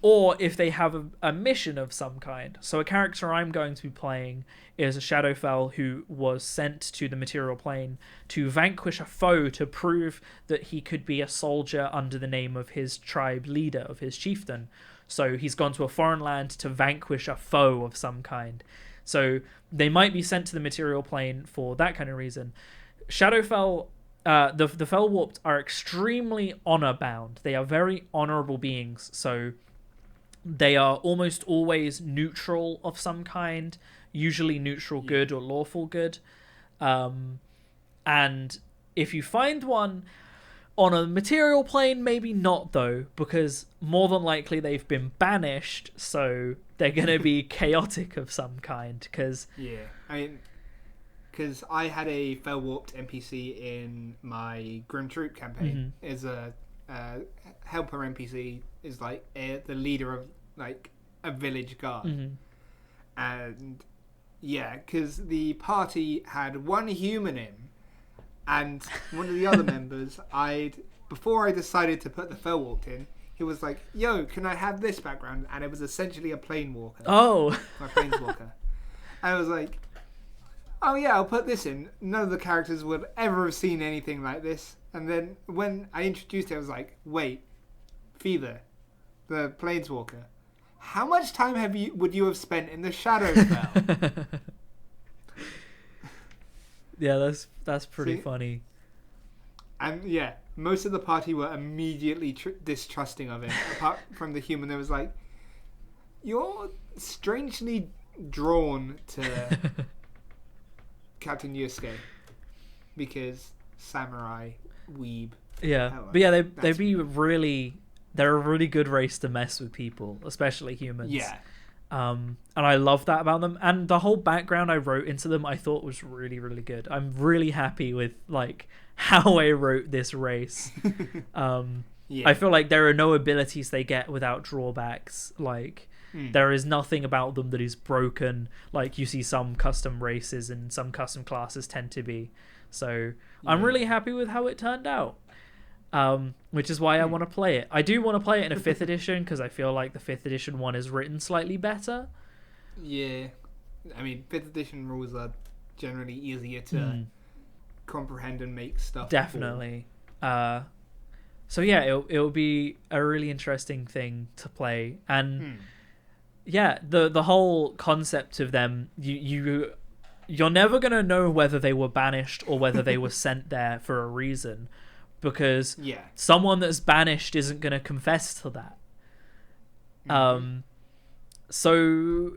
Or if they have a mission of some kind. So a character I'm going to be playing is a Shadowfell who was sent to the material plane to vanquish a foe, to prove that he could be a soldier under the name of his tribe leader, of his chieftain. So he's gone to a foreign land to vanquish a foe of some kind. So they might be sent to the material plane for that kind of reason. Shadowfell, the Fellwarped are extremely honor bound. They are very honorable beings, so they are almost always neutral of some kind, usually neutral good or lawful good. And if you find one on a material plane, maybe not though, because more than likely they've been banished, so they're going to be chaotic of some kind. Because I had a Fellwarped NPC in my Grim Troop campaign. Is a helper NPC, is like the leader of like a village guard. And yeah, because the party had one human in, and one of the other members, before I decided to put the Fellwarped in, he was like, "Yo, can I have this background?" And it was essentially a planewalker. Oh, my planeswalker. I was like, "Oh yeah, I'll put this in." None of the characters would ever have seen anything like this. And then when I introduced it, I was like, "Wait, Feather, the planeswalker, how much time would you have spent in the Shadowfell?" Yeah, that's pretty funny. And yeah, most of the party were immediately distrusting of him. Apart from the human, that was like, "You're strangely drawn to Captain Yusuke because samurai weeb." Yeah, Hello. but yeah, they're a really good race to mess with people, especially humans. Yeah. And I love that about them. And the whole background I wrote into them, I thought was really, really good. I'm really happy with like how I wrote this race. I feel like there are no abilities they get without drawbacks. Like there is nothing about them that is broken, like you see some custom races and some custom classes tend to be. So I'm really happy with how it turned out. Which is why I want to play it. I do want to play it in a 5th edition because I feel like the 5th edition one is written slightly better. Yeah. I mean, 5th edition rules are generally easier to comprehend and make stuff. Definitely. So yeah, it'll be a really interesting thing to play. And yeah, the whole concept of them, you're never going to know whether they were banished or whether they were sent there for a reason. Because someone that's banished isn't going to confess to that. So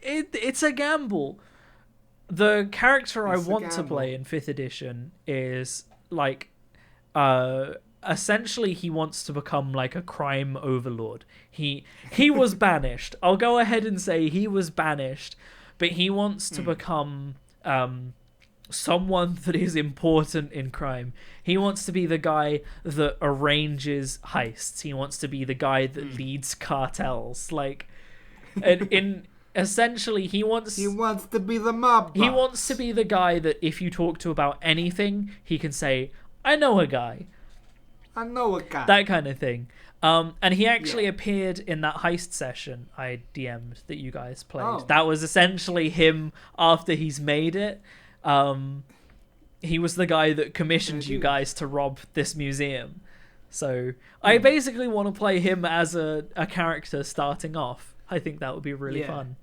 it's a gamble. The character I want to play in 5th edition is like essentially he wants to become like a crime overlord. He was banished. I'll go ahead and say he was banished, but he wants to become someone that is important in crime. He wants to be the guy that arranges heists. He wants to be the guy that leads cartels. Like, in essentially, he wants to be the mob boss. He wants to be the guy that if you talk to about anything, he can say, "I know a guy." I know a guy. That kind of thing. And he actually appeared in that heist session I DM'd that you guys played. Oh. That was essentially him after he's made it. He was the guy that commissioned you guys to rob this museum. So I basically want to play him as a character starting off. I think that would be really fun.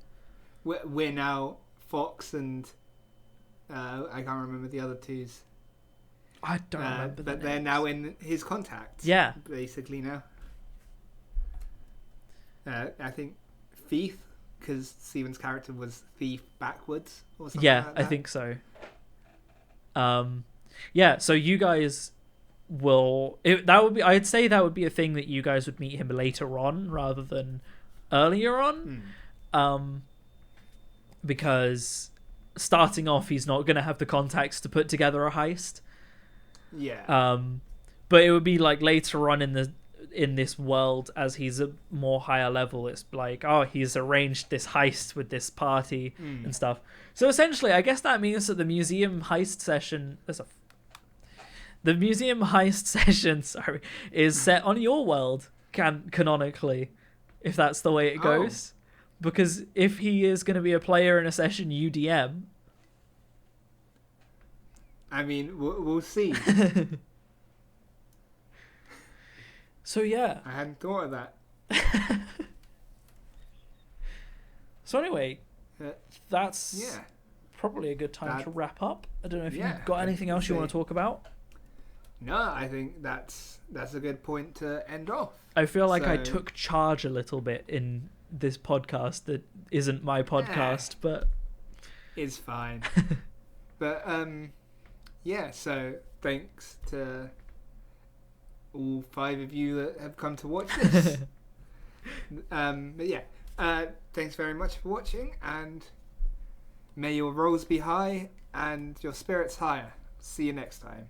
We're now Fox and I can't remember the other twos. I don't remember but they're now in his contacts. Yeah. Basically now. I think Thief because Steven's character was thief backwards or something. Yeah, like that. I think so. Yeah. So you guys will. That would be. I'd say that would be a thing that you guys would meet him later on rather than earlier on. Because starting off, he's not going to have the contacts to put together a heist. Yeah. But it would be like later on in this world, as he's a more higher level, it's like, oh, he's arranged this heist with this party and stuff. So essentially, I guess that means that the museum heist session is set on your world canonically, if that's the way it goes. Because if he is going to be a player in a session you DM, I mean, we'll see. So yeah. I hadn't thought of that. So anyway, that's probably a good time to wrap up. I don't know if you've got anything else you want to talk about. No, I think that's a good point to end off. I feel like I took charge a little bit in this podcast that isn't my podcast, but it's fine. But so thanks to all 5 of you that have come to watch this. But yeah, thanks very much for watching, and may your rolls be high and your spirits higher. See you next time.